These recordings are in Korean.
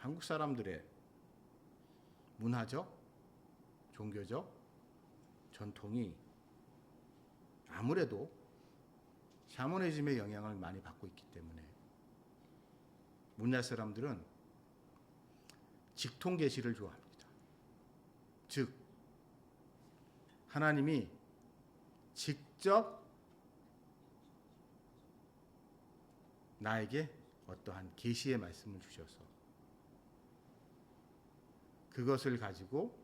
한국 사람들의 문화적, 종교적 전통이 아무래도 샤머니즘의 영향을 많이 받고 있기 때문에 우리나라 사람들은 직통 계시를 좋아합니다. 즉 하나님이 직접 나에게 어떠한 계시의 말씀을 주셔서 그것을 가지고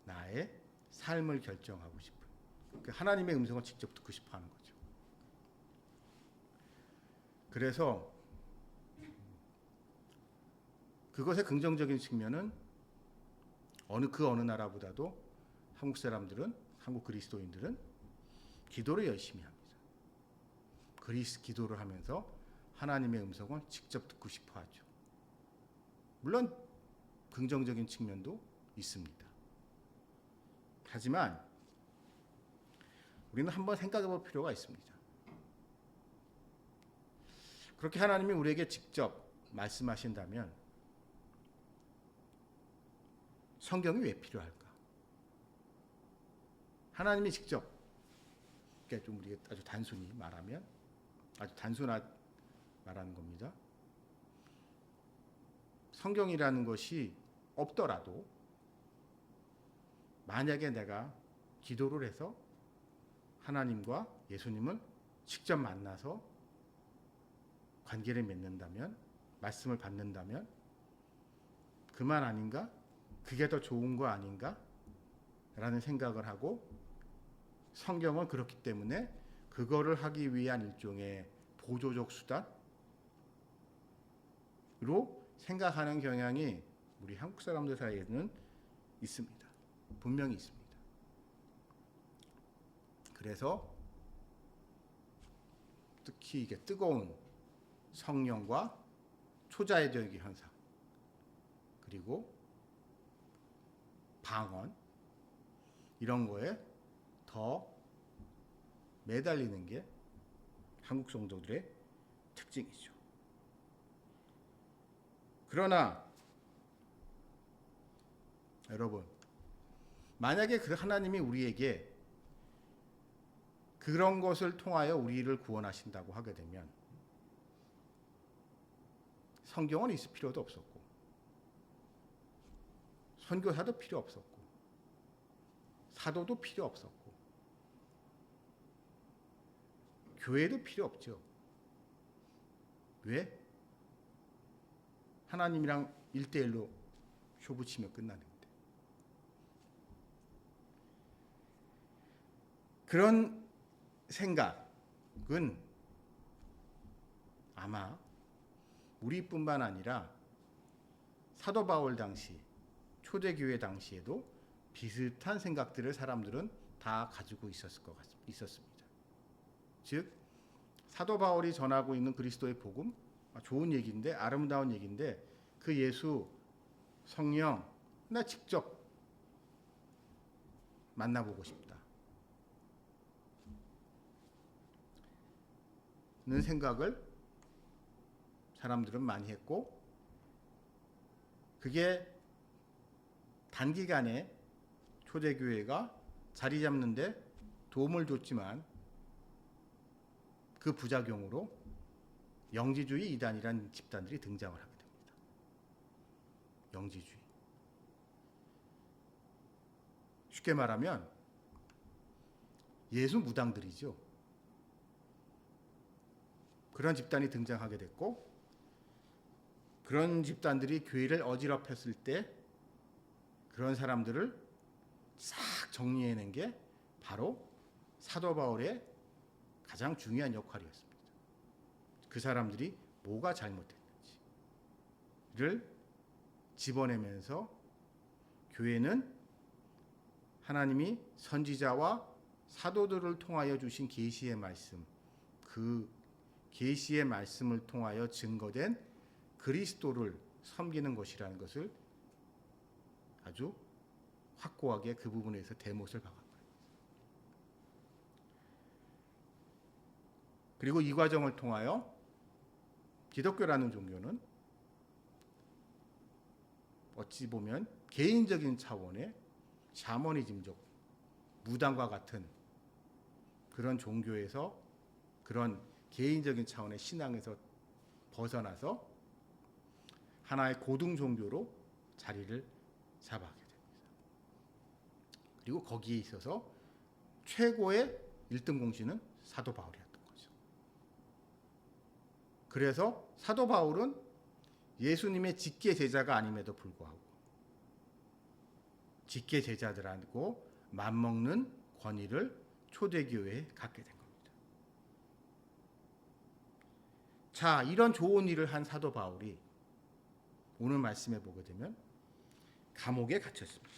나의 삶을 결정하고 싶은 그 하나님의 음성을 직접 듣고 싶어 하는 거죠. 그래서 그것의 긍정적인 측면은 어느 나라보다도 한국 사람들은, 한국 그리스도인들은 기도를 열심히 합니다. 기도를 하면서 하나님의 음성을 직접 듣고 싶어 하죠. 물론 긍정적인 측면도 있습니다. 하지만 우리는 한번 생각해 볼 필요가 있습니다. 그렇게 하나님이 우리에게 직접 말씀하신다면 성경이 왜 필요할까? 하나님이 직접, 그러니까 좀 우리가 아주 단순히 말하면, 아주 단순한 말하는 겁니다. 성경이라는 것이 없더라도 만약에 내가 기도를 해서 하나님과 예수님을 직접 만나서 관계를 맺는다면, 말씀을 받는다면 그만 아닌가? 그게 더 좋은 거 아닌가? 라는 생각을 하고 성경은 그렇기 때문에 그거를 하기 위한 일종의 보조적 수단으로 생각하는 경향이 우리 한국 사람들 사이에는 있습니다. 분명히 있습니다. 그래서 특히 이게 뜨거운 성령과 초자연적 현상, 그리고 방언, 이런 거에 더 매달리는 게 한국 성도들의 특징이죠. 그러나 여러분, 만약에 그 하나님이 우리에게 그런 것을 통하여 우리를 구원하신다고 하게 되면 성경은 있을 필요도 없었고 선교사도 필요 없었고 사도도 필요 없었고 교회도 필요 없죠. 왜? 하나님이랑 1대1로 쇼부치며 끝나는데. 그런 생각은 아마 우리뿐만 아니라 사도 바울 당시, 초대교회 당시에도 비슷한 생각들을 사람들은 다 가지고 있었습니다. 즉 사도 바울이 전하고 있는 그리스도의 복음, 좋은 얘기인데, 아름다운 얘기인데, 그 예수, 성령, 나 직접 만나보고 싶다 는 생각을 사람들은 많이 했고, 그게 단기간에 초대교회가 자리 잡는데 도움을 줬지만 그 부작용으로 영지주의 이단이라는 집단들이 등장을 하게 됩니다. 영지주의. 쉽게 말하면 예수 무당들이죠. 그런 집단이 등장하게 됐고, 그런 집단들이 교회를 어지럽혔을 때 그런 사람들을 싹 정리해낸 게 바로 사도 바울의 가장 중요한 역할이었습니다. 그 사람들이 뭐가 잘못했는지를 집어내면서 교회는 하나님이 선지자와 사도들을 통하여 주신 계시의 말씀, 그 계시의 말씀을 통하여 증거된 그리스도를 섬기는 것이라는 것을 아주 확고하게 그 부분에서 대못을 박았고요. 그리고 이 과정을 통하여 기독교라는 종교는 어찌 보면 개인적인 차원의 샤머니즘적 무당과 같은 그런 종교에서 그런 개인적인 차원의 신앙에서 벗어나서 하나의 고등 종교로 자리를 잡아가게 됩니다. 그리고 거기에 있어서 최고의 1등 공신은 사도 바울이었던 거죠. 그래서 사도 바울은 예수님의 직계 제자가 아님에도 불구하고 직계 제자들하고 맞먹는 권위를 초대교회에 갖게 된 겁니다. 자, 이런 좋은 일을 한 사도 바울이 오늘 말씀해 보게 되면 감옥에 갇혔습니다.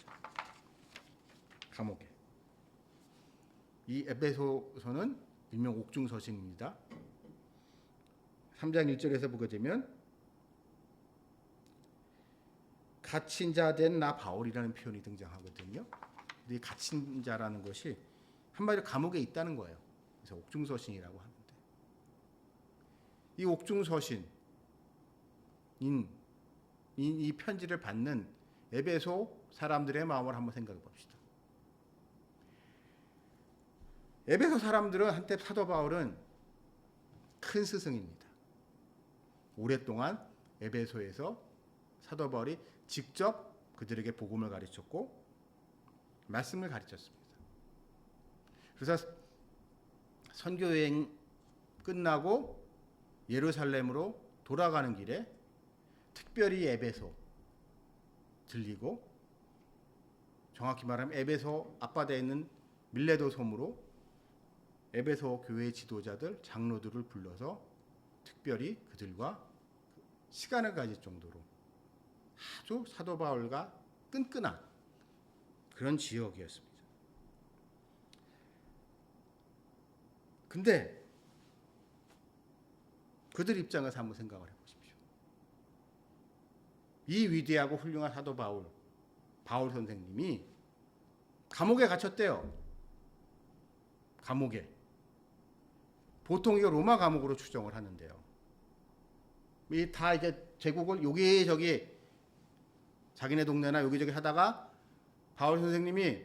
감옥에. 이 에베소서는 일명 옥중서신입니다. 3장 1절에서 보게 되면 갇힌 자 된 나 바울이라는 표현이 등장하거든요. 이 갇힌 자라는 것이 한마디로 감옥에 있다는 거예요. 그래서 옥중서신이라고 하는데 이 옥중서신 이 편지를 받는 에베소 사람들의 마음을 한번 생각해 봅시다. 에베소 사람들은 한때 사도 바울은 큰 스승입니다. 오랫동안 에베소에서 사도 바울이 직접 그들에게 복음을 가르쳤고 말씀을 가르쳤습니다. 그래서 선교 여행 끝나고 예루살렘으로 돌아가는 길에 특별히 에베소 들리고 정확히 말하면 에베소 앞바다에 있는 밀레도 섬으로 에베소 교회 지도자들, 장로들을 불러서 특별히 그들과 시간을 가질 정도로 아주 사도 바울과 끈끈한 그런 지역이었습니다. 근데 그들 입장에서 한번 생각을 해보십시오. 이 위대하고 훌륭한 사도 바울 선생님이 감옥에 갇혔대요. 감옥에. 보통 이거 로마 감옥으로 추정을 하는데요. 이 다 이제 제국을 여기저기 자기네 동네나 여기저기 하다가 바울 선생님이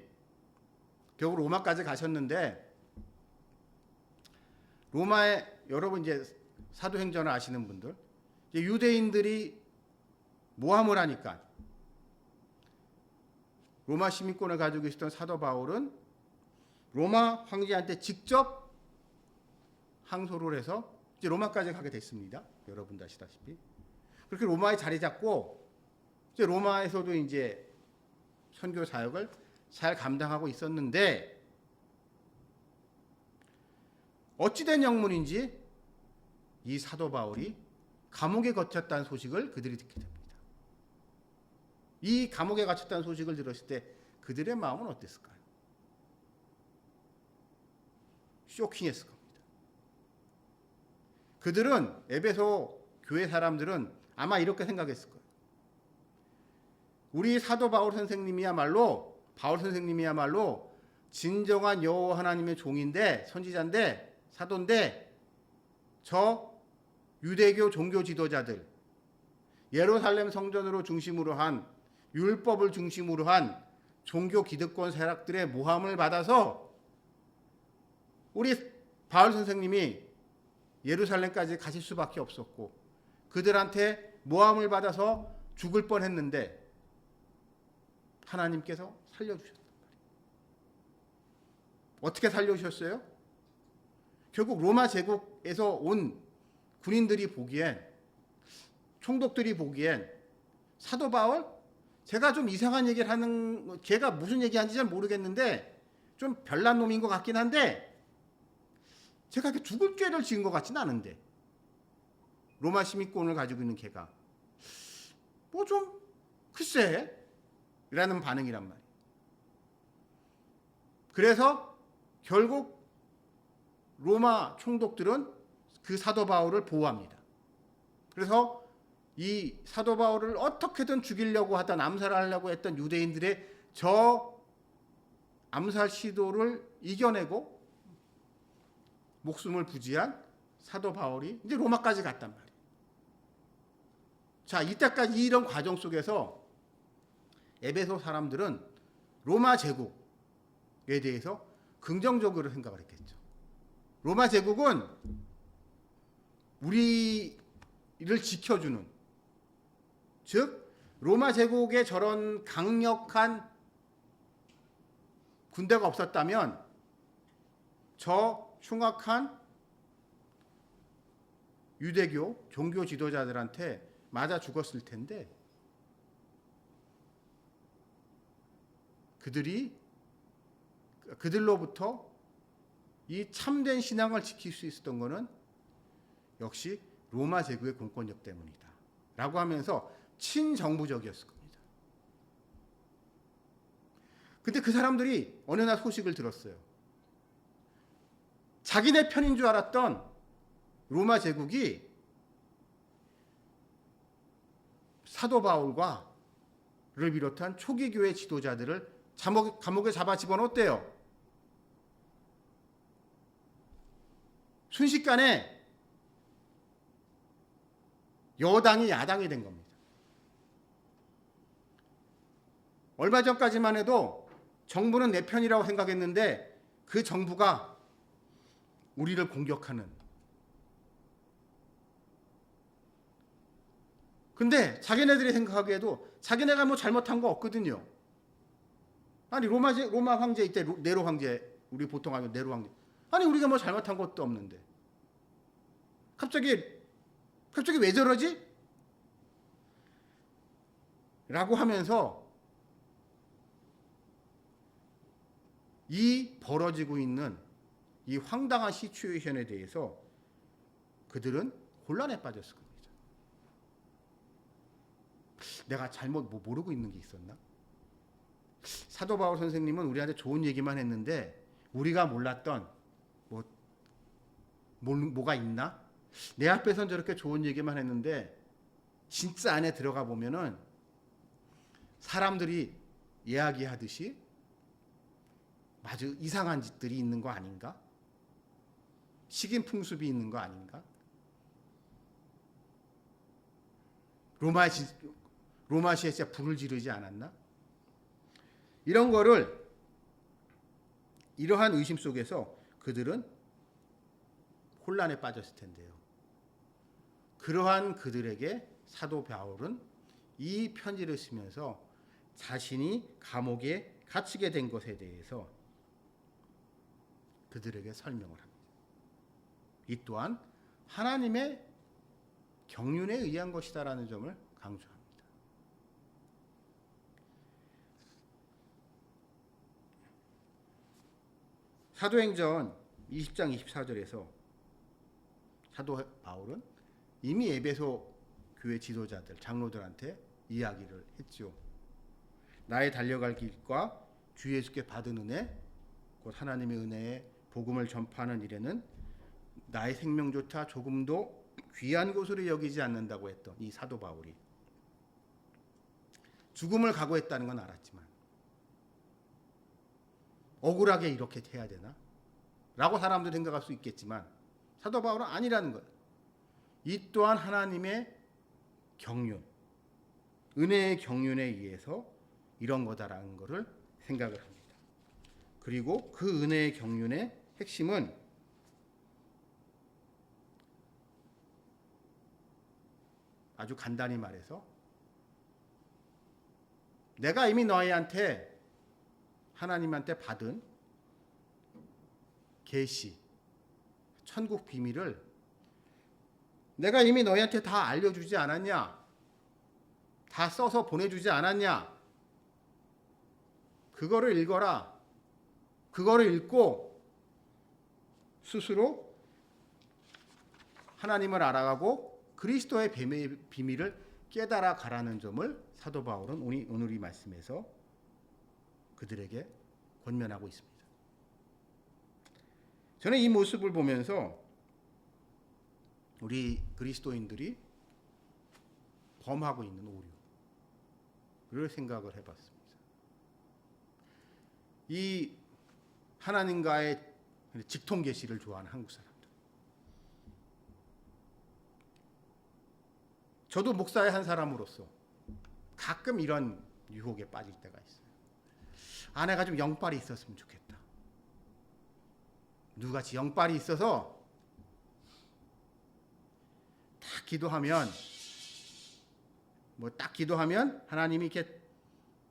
결국 로마까지 가셨는데 로마에 여러분 이제 사도행전을 아시는 분들 이제 유대인들이 모함을 하니까 로마 시민권을 가지고 있었던 사도 바울은 로마 황제한테 직접 항소를 해서 이제 로마까지 가게 됐습니다. 여러분도 아시다시피 그렇게 로마에 자리 잡고 이제 로마에서도 이제 선교 사역을 잘 감당하고 있었는데 어찌된 영문인지 이 사도 바울이 감옥에 갇혔다는 소식을 그들이 듣게 됩니다. 이 감옥에 갇혔다는 소식을 들었을 때 그들의 마음은 어땠을까요? 쇼킹했을 겁니다. 그들은 에베소 교회 사람들은 아마 이렇게 생각했을 거예요. 우리 사도 바울 선생님이야말로 진정한 여호와 하나님의 종인데 선지자인데 사도인데 저 유대교 종교 지도자들 예루살렘 성전으로 중심으로 한 율법을 중심으로 한 종교 기득권 세력들의 모함을 받아서 우리 바울 선생님이 예루살렘까지 가실 수밖에 없었고 그들한테 모함을 받아서 죽을 뻔했는데 하나님께서 살려주셨단 말이에요. 어떻게 살려주셨어요? 결국 로마 제국에서 온 군인들이 보기엔 총독들이 보기엔 사도 바울 제가 좀 이상한 얘기를 하는 걔가 무슨 얘기하는지 잘 모르겠는데 좀 별난 놈인 것 같긴 한데 제가 이렇게 죽을 죄를 지은 것 같지는 않은데 로마 시민권을 가지고 있는 걔가 뭐 좀 글쎄 라는 반응이란 말이에요. 그래서 결국 로마 총독들은 그 사도 바울을 보호합니다. 그래서 이 사도 바울을 어떻게든 죽이려고 하던 암살하려고 했던 유대인들의 저 암살 시도를 이겨내고 목숨을 부지한 사도 바울이 이제 로마까지 갔단 말이에요. 자, 이때까지 이런 과정 속에서 에베소 사람들은 로마 제국에 대해서 긍정적으로 생각을 했겠죠. 로마 제국은 우리를 지켜주는, 즉 로마 제국에 저런 강력한 군대가 없었다면 저 흉악한 유대교 종교 지도자들한테 맞아 죽었을 텐데, 그들로부터 이 참된 신앙을 지킬 수 있었던 것은 역시 로마 제국의 공권력 때문이다 라고 하면서 친정부적이었을 겁니다. 근데 그 사람들이 어느 날 소식을 들었어요. 자기네 편인 줄 알았던 로마 제국이 사도 바울과를 비롯한 초기 교회 지도자들을 감옥에 잡아 집어넣었대요. 순식간에 여당이 야당이 된 겁니다. 얼마 전까지만 해도 정부는 내 편이라고 생각했는데 그 정부가 우리를 공격하는. 근데 자기네들이 생각하기에도 자기네가 뭐 잘못한 거 없거든요. 아니 로마 황제 이때 네로 황제, 우리 보통 하면 네로 황제. 아니 우리가 뭐 잘못한 것도 없는데 갑자기 왜 저러지? 라고 하면서 이 벌어지고 있는 이 황당한 시츄에이션에 대해서 그들은 혼란에 빠졌을 겁니다. 내가 잘못 모르고 있는 게 있었나? 사도 바울 선생님은 우리한테 좋은 얘기만 했는데 우리가 몰랐던 뭐가 있나? 내 앞에선 저렇게 좋은 얘기만 했는데 진짜 안에 들어가 보면은 사람들이 이야기하듯이 아주 이상한 짓들이 있는 거 아닌가? 식인 풍습이 있는 거 아닌가? 로마시에 진짜 불을 지르지 않았나? 이러한 의심 속에서 그들은 혼란에 빠졌을 텐데요. 그러한 그들에게 사도 바울은 이 편지를 쓰면서 자신이 감옥에 갇히게 된 것에 대해서 그들에게 설명을 합니다. 이 또한 하나님의 경륜에 의한 것이다라는 점을 강조합니다. 사도행전 20장 24절에서 사도 바울은 이미 에베소 교회 지도자들, 장로들한테 이야기를 했죠. 나의 달려갈 길과 주 예수께 받은 은혜, 곧 하나님의 은혜의 복음을 전파하는 일에는 나의 생명조차 조금도 귀한 것으로 여기지 않는다고 했던 이 사도 바울이 죽음을 각오했다는 건 알았지만 억울하게 이렇게 해야 되나? 라고 사람들이 생각할 수 있겠지만 사도 바울은 아니라는 거예요. 이 또한 하나님의 경륜, 은혜의 경륜에 의해서 이런 거다라는 것을 생각을 합니다. 그리고 그 은혜의 경륜의 핵심은 아주 간단히 말해서 내가 이미 너희한테 하나님한테 받은 계시, 천국 비밀을 내가 이미 너희한테 다 알려주지 않았냐? 다 써서 보내주지 않았냐? 그거를 읽어라. 그거를 읽고 스스로 하나님을 알아가고 그리스도의 비밀을 깨달아 가라는 점을 사도 바울은 오늘 이 말씀에서 그들에게 권면하고 있습니다. 저는 이 모습을 보면서 우리 그리스도인들이 범하고 있는 오류를 생각을 해봤습니다. 이 하나님과의 직통 계시를 좋아하는 한국 사람들. 저도 목사의 한 사람으로서 가끔 이런 유혹에 빠질 때가 있어요. 아내가 좀 영빨이 있었으면 좋겠다. 누구같이 영빨이 있어서 딱 기도하면 하나님이 이렇게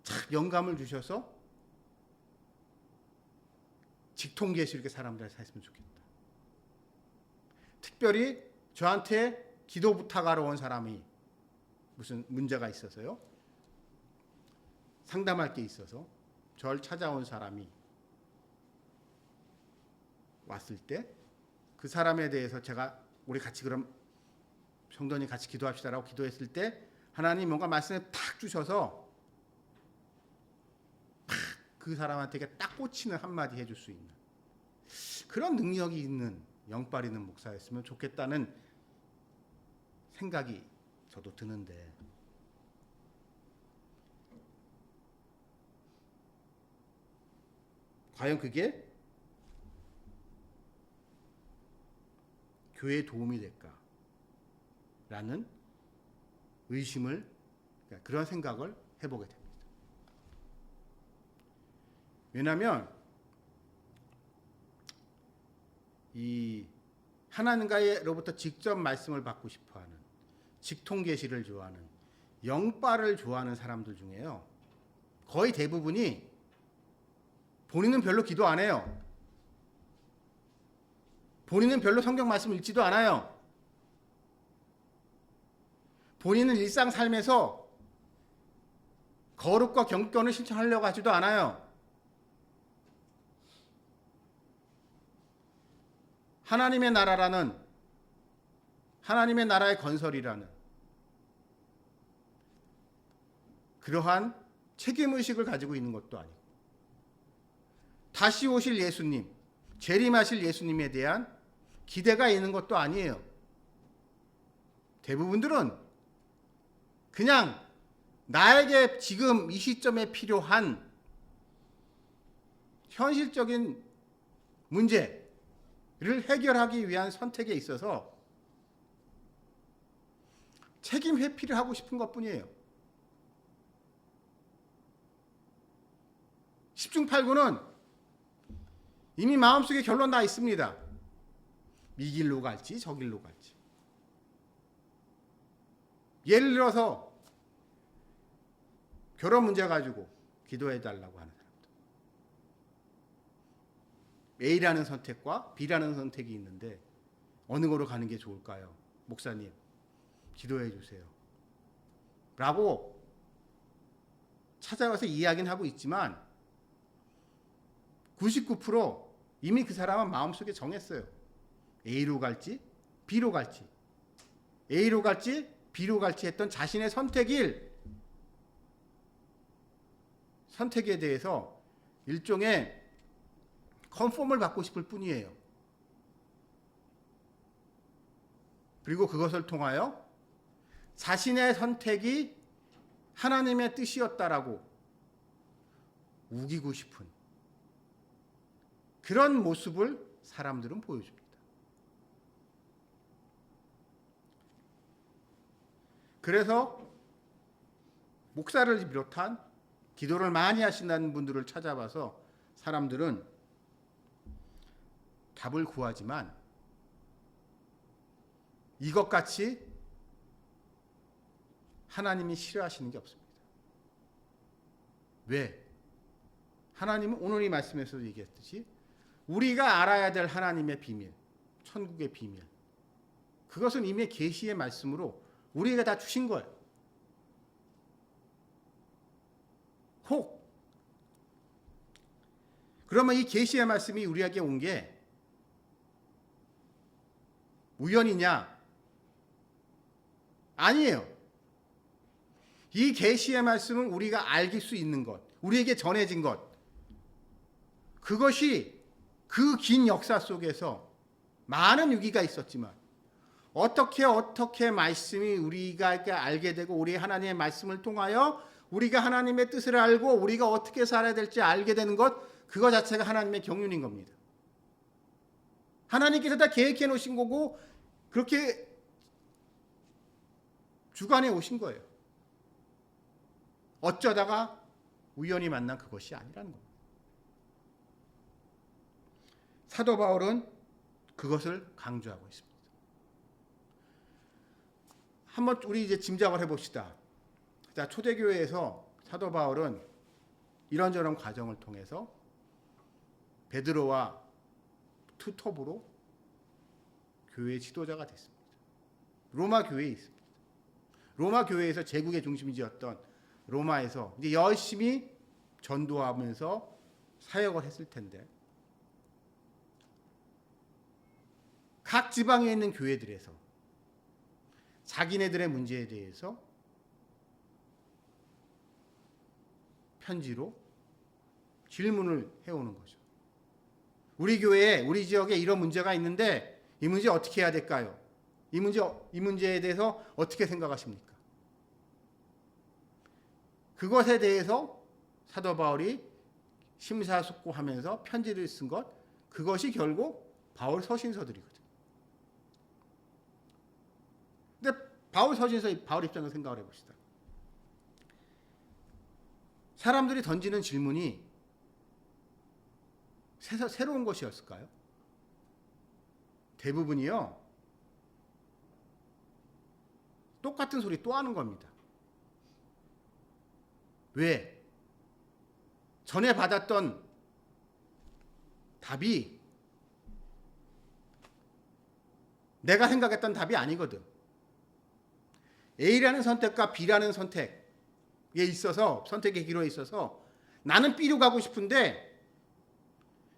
착 영감을 주셔서 직통계시 이렇게 사람들 했으면 좋겠다. 특별히 저한테 기도 부탁하러 온 사람이 무슨 문제가 있어서요. 상담할 게 있어서 저를 찾아온 사람이 왔을 때 그 사람에 대해서 제가 우리 같이 그럼 성도님 같이 기도합시다라고 기도했을 때 하나님 뭔가 말씀을 탁 주셔서 그 사람한테 딱 꽂히는 한마디 해줄 수 있는 그런 능력이 있는 영빨 있는 목사였으면 좋겠다는 생각이 저도 드는데 과연 그게 교회에 도움이 될까라는 의심을 그런 생각을 해보게 됩니다. 왜냐하면 이 하나님과로부터 직접 말씀을 받고 싶어하는 직통계시를 좋아하는 영빨을 좋아하는 사람들 중에요. 거의 대부분이 본인은 별로 기도 안 해요. 본인은 별로 성경 말씀 읽지도 않아요. 본인은 일상 삶에서 거룩과 경건을 실천하려고 하지도 않아요. 하나님의 나라라는 하나님의 나라의 건설이라는 그러한 책임의식을 가지고 있는 것도 아니고 다시 오실 예수님, 재림하실 예수님에 대한 기대가 있는 것도 아니에요. 대부분들은 그냥 나에게 지금 이 시점에 필요한 현실적인 문제를 해결하기 위한 선택에 있어서 책임 회피를 하고 싶은 것뿐이에요. 10중 8구는 이미 마음속에 결론 나 있습니다. 이 길로 갈지 저 길로 갈지. 예를 들어서 결혼 문제 가지고 기도해 달라고 하는 사람들. A라는 선택과 B라는 선택이 있는데 어느 거로 가는 게 좋을까요? 목사님 기도해 주세요. 라고 찾아와서 이야기는 하고 있지만 99% 이미 그 사람은 마음속에 정했어요. A로 갈지 B로 갈지 A로 갈지 B로 갈지 했던 자신의 선택에 대해서 일종의 컨펌을 받고 싶을 뿐이에요. 그리고 그것을 통하여 자신의 선택이 하나님의 뜻이었다라고 우기고 싶은 그런 모습을 사람들은 보여줍니다. 그래서 목사를 비롯한 기도를 많이 하신다는 분들을 찾아봐서 사람들은 답을 구하지만 이것같이 하나님이 싫어하시는 게 없습니다. 왜? 하나님은 오늘 이 말씀에서도 얘기했듯이 우리가 알아야 될 하나님의 비밀, 천국의 비밀, 그것은 이미 계시의 말씀으로 우리에게 다 주신 거예요. 혹 그러면 이 계시의 말씀이 우리에게 온 게 우연이냐? 아니에요. 이 계시의 말씀은 우리가 알 수 있는 것, 우리에게 전해진 것, 그것이 그 긴 역사 속에서 많은 위기가 있었지만 어떻게 말씀이 우리가 알게 되고 우리 하나님의 말씀을 통하여 우리가 하나님의 뜻을 알고 우리가 어떻게 살아야 될지 알게 되는 것, 그거 자체가 하나님의 경륜인 겁니다. 하나님께서 다 계획해 놓으신 거고 그렇게 주관해 오신 거예요. 어쩌다가 우연히 만난 그것이 아니라는 겁니다. 사도 바울은 그것을 강조하고 있습니다. 한번 우리 이제 짐작을 해봅시다. 자, 초대교회에서 사도 바울은 이런저런 과정을 통해서 베드로와 투톱으로 교회 지도자가 됐습니다. 로마 교회에 있습니다. 로마 교회에서 제국의 중심지였던 로마에서 이제 열심히 전도하면서 사역을 했을 텐데 각 지방에 있는 교회들에서 자기네들의 문제에 대해서 편지로 질문을 해오는 거죠. 우리 교회에, 우리 지역에 이런 문제가 있는데 이 문제 어떻게 해야 될까요? 이 문제에 대해서 어떻게 생각하십니까? 그것에 대해서 사도 바울이 심사숙고하면서 편지를 쓴 것, 그것이 결국 바울 서신서들이거든요. 근데 바울 서신서, 바울 입장에서 생각을 해봅시다. 사람들이 던지는 질문이 새로운 것이었을까요? 대부분이요, 똑같은 소리 또 하는 겁니다. 왜? 전에 받았던 답이 내가 생각했던 답이 아니거든. A라는 선택과 B라는 선택에 있어서, 선택의 기로에 있어서 나는 B로 가고 싶은데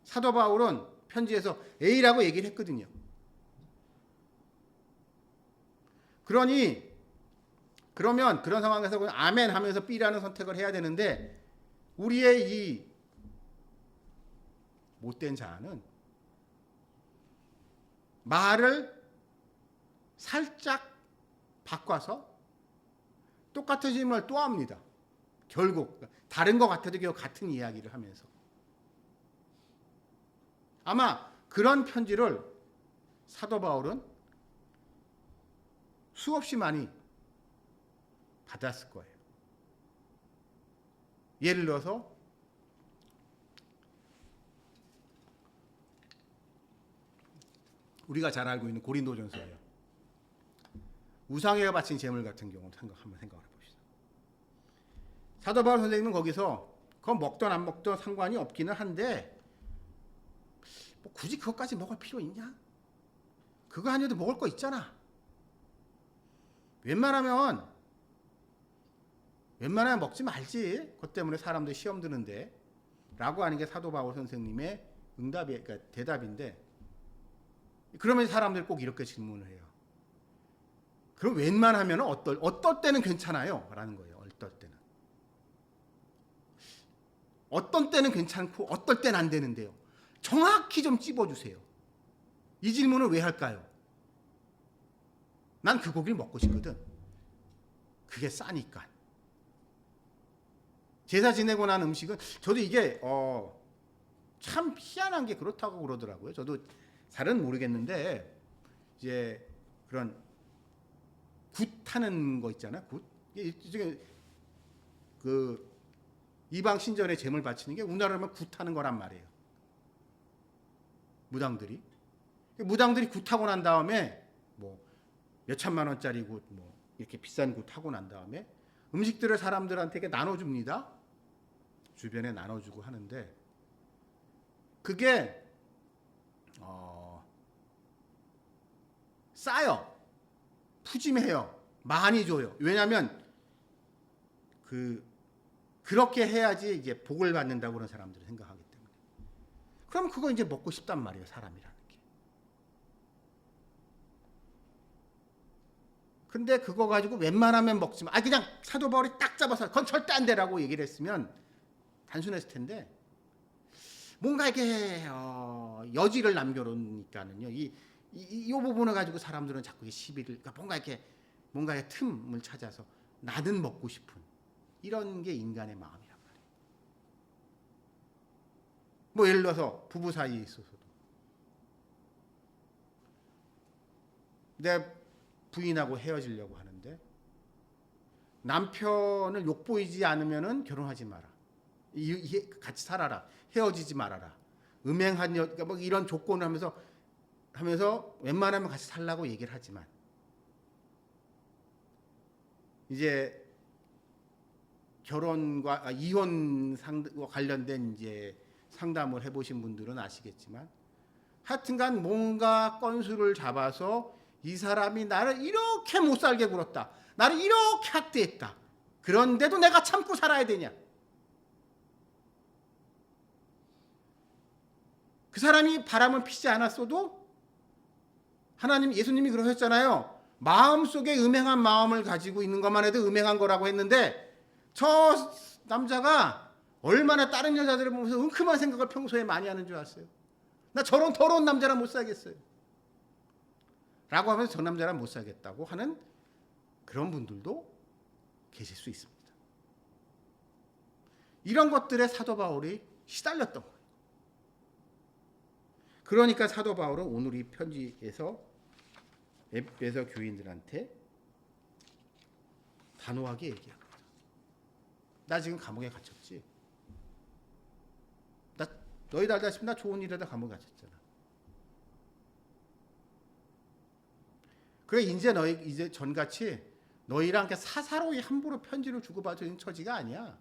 사도 바울은 편지에서 A라고 얘기를 했거든요. 그러면 그런 상황에서 아멘 하면서 B라는 선택을 해야 되는데 우리의 이 못된 자는 말을 살짝 바꿔서 똑같은 질문을 또 합니다. 결국 다른 것 같아도 결국 같은 이야기를 하면서 아마 그런 편지를 사도 바울은 수없이 많이 받았을 거예요. 예를 들어서 우리가 잘 알고 있는 고린도전서예요. 우상에게 바친 제물 같은 경우 한번 생각을 해봅시다. 사도 바울 선생님은 거기서 그건 먹던 안 먹던 상관이 없기는 한데 뭐 굳이 그것까지 먹을 필요 있냐? 그거 아니어도 먹을 거 있잖아. 웬만하면 먹지 말지. 그것 때문에 사람들 시험 드는데 라고 하는 게 사도 바울 선생님의 그러니까 대답인데, 그러면 사람들이 꼭 이렇게 질문을 해요. 그럼 웬만하면 어떨 때는 괜찮아요? 라는 거예요. 어떤 때는 괜찮고 어떨 때는 안 되는데요. 정확히 좀 찝어주세요. 이 질문을 왜 할까요? 난 그 고기를 먹고 싶거든. 그게 싸니까. 제사 지내고 난 음식은 저도 이게 참 희한한 게 그렇다고 그러더라고요. 저도 잘은 모르겠는데 이제 그런 굿하는 거 있잖아요. 굿. 이게 그 이방 신전에 제물 바치는 게 우리나라로 굿하는 거란 말이에요. 무당들이 굿하고 난 다음에 뭐 몇천만 원짜리 굿, 뭐 이렇게 비싼 굿 하고 난 다음에 음식들을 사람들한테 나눠줍니다. 주변에 나눠주고 하는데 그게 싸요. 푸짐해요. 많이 줘요. 왜냐하면 그렇게 해야지 이제 복을 받는다고 그런 사람들이 생각하기 때문에. 그럼 그거 이제 먹고 싶단 말이에요. 사람이라는 게. 근데 그거 가지고 웬만하면 먹지 마. 그냥 사도 바울이 딱 잡아서 그건 절대 안 되라고 얘기를 했으면 단순했을 텐데 뭔가 이렇게 여지를 남겨놓으니까는요. 이 부분을 가지고 사람들은 자꾸 시비를, 그러니까 뭔가의 틈을 찾아서 나는 먹고 싶은 이런 게 인간의 마음이란 말이에요. 뭐 예를 들어서 부부 사이에 있어서도 내 부인하고 헤어지려고 하는데 남편을 욕보이지 않으면은 결혼하지 마라. 같이 살아라. 헤어지지 말아라. 음행한 그러니까 뭐 이런 조건을 하면서 웬만하면 같이 살라고 얘기를 하지만 이제 결혼과 이혼 관련된 이제 상담을 해보신 분들은 아시겠지만 하여튼간 뭔가 건수를 잡아서 이 사람이 나를 이렇게 못 살게 굴었다. 나를 이렇게 학대했다. 그런데도 내가 참고 살아야 되냐? 그 사람이 바람을 피지 않았어도 하나님, 예수님이 그러셨잖아요. 마음속에 음행한 마음을 가지고 있는 것만 해도 음행한 거라고 했는데 저 남자가 얼마나 다른 여자들을 보면서 은큼한 생각을 평소에 많이 하는 줄 아세요? 나 저런 더러운 남자랑 못 살겠어요. 라고 하면서 저 남자랑 못 살겠다고 하는 그런 분들도 계실 수 있습니다. 이런 것들에 사도 바울이 시달렸던 거예요. 그러니까 사도 바울은 오늘 이 편지에서 에베소 교인들한테 단호하게 얘기합니다. 나 지금 감옥에 갇혔지. 너희들 알다시피 나 좋은 일에다 감옥에 갇혔잖아. 그래 이제 전같이 너희랑 사사로이 함부로 편지를 주고받는 처지가 아니야.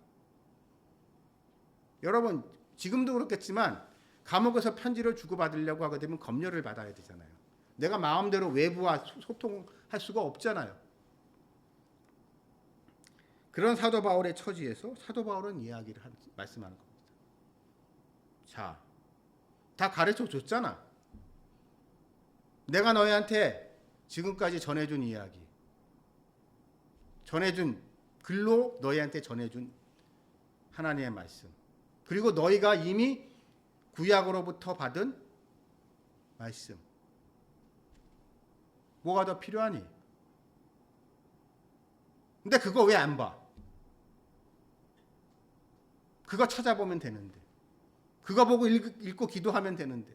여러분 지금도 그렇겠지만 감옥에서 편지를 주고받으려고 하게 되면 검열을 받아야 되잖아요. 내가 마음대로 외부와 소통할 수가 없잖아요. 그런 사도 바울의 처지에서 사도 바울은 말씀하는 겁니다. 자, 다 가르쳐 줬잖아. 내가 너희한테 지금까지 전해준 이야기, 전해준 글로 너희한테 전해준 하나님의 말씀, 그리고 너희가 이미 구약으로부터 받은 말씀, 뭐가 더 필요하니? 근데 그거 왜 안 봐? 그거 찾아보면 되는데, 그거 보고 읽고 기도하면 되는데,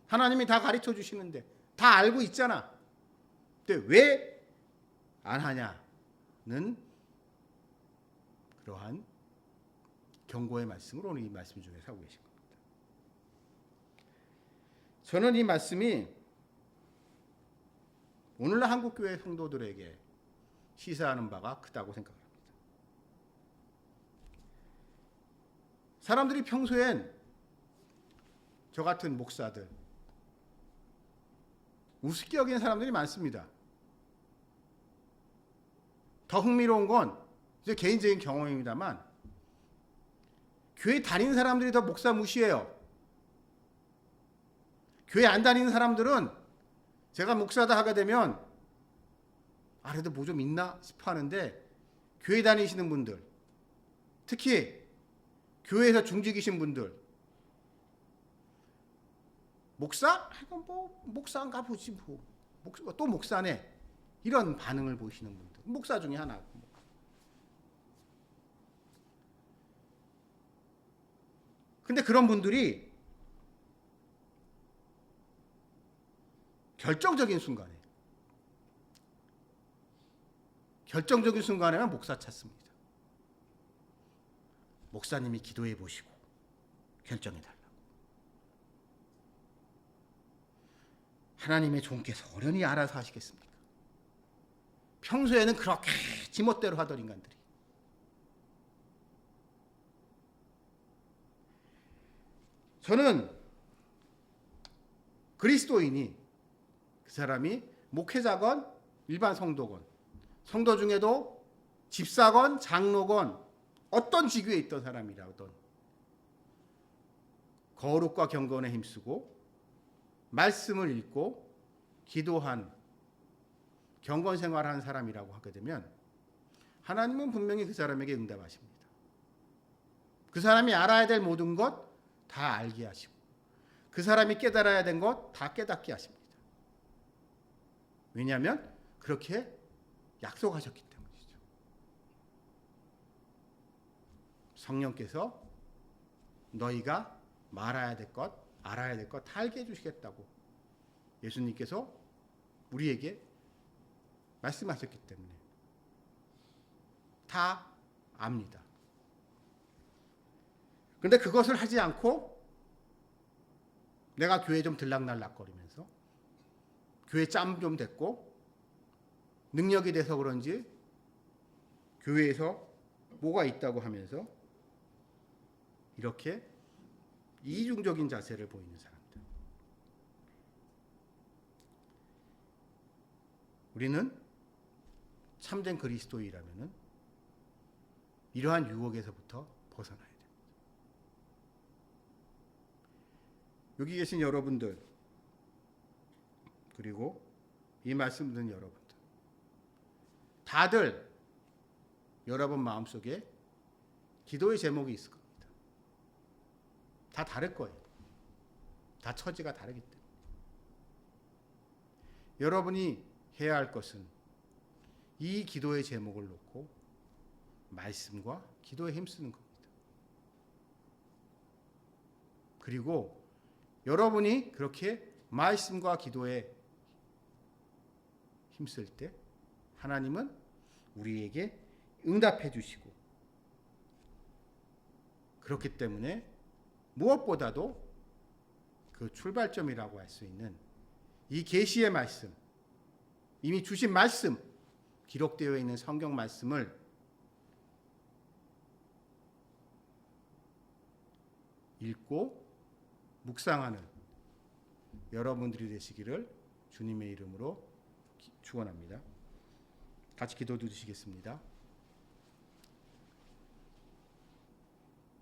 하나님이 다 가르쳐 주시는데 다 알고 있잖아. 근데 왜 안 하냐는 그러한 경고의 말씀을 오늘 이 말씀 중에 하고 계신 겁니다. 저는 이 말씀이 오늘날 한국교회 성도들에게 시사하는 바가 크다고 생각합니다. 사람들이 평소엔 저 같은 목사들 우습게 여기는 사람들이 많습니다. 더 흥미로운 건 이제 개인적인 경험입니다만 교회 다니는 사람들이 더 목사 무시해요. 교회 안 다니는 사람들은 제가 목사다 하게 되면 그래도 뭐 좀 있나 싶어 하는데 교회 다니시는 분들, 특히 교회에서 중직이신 분들, 목사? 뭐 목사인가 보지 뭐. 또 목사네. 이런 반응을 보이시는 분들. 목사 중에 하나. 근데 그런 분들이 결정적인 순간에만 목사 찾습니다. 목사님이 기도해 보시고 결정해 달라고. 하나님의 종께서 어련히 알아서 하시겠습니까? 평소에는 그렇게 지멋대로 하던 인간들이. 저는 그리스도인이 그 사람이 목회자건 일반 성도건, 성도 중에도 집사건 장로건 어떤 직위에 있던 사람이라든 거룩과 경건에 힘쓰고 말씀을 읽고 기도한 경건 생활하는 사람이라고 하게 되면 하나님은 분명히 그 사람에게 응답하십니다. 그 사람이 알아야 될 모든 것 다 알게 하시고 그 사람이 깨달아야 된 것 다 깨닫게 하십니다. 왜냐하면 그렇게 약속하셨기 때문이죠. 성령께서 너희가 말아야 될 것, 알아야 될 것 다 알게 해주시겠다고 예수님께서 우리에게 말씀하셨기 때문에 다 압니다. 그런데 그것을 하지 않고 내가 교회 좀 들락날락거리면서 교회 짬 좀 됐고 능력이 돼서 그런지 교회에서 뭐가 있다고 하면서 이렇게 이중적인 자세를 보이는 사람들. 우리는 참된 그리스도인이라면 이러한 유혹에서부터 벗어나야 됩니다. 여기 계신 여러분들, 그리고 이 말씀 듣는 여러분들, 다들 여러분 마음속에 기도의 제목이 있을 겁니다. 다 다를 거예요. 다 처지가 다르기 때문에. 여러분이 해야 할 것은 이 기도의 제목을 놓고 말씀과 기도에 힘쓰는 겁니다. 그리고 여러분이 그렇게 말씀과 기도에 힘쓸 때 하나님은 우리에게 응답해 주시고, 그렇기 때문에 무엇보다도 그 출발점이라고 할 수 있는 이 계시의 말씀, 이미 주신 말씀, 기록되어 있는 성경 말씀을 읽고 묵상하는 여러분들이 되시기를 주님의 이름으로 축원합니다. 같이 기도 드리시겠습니다.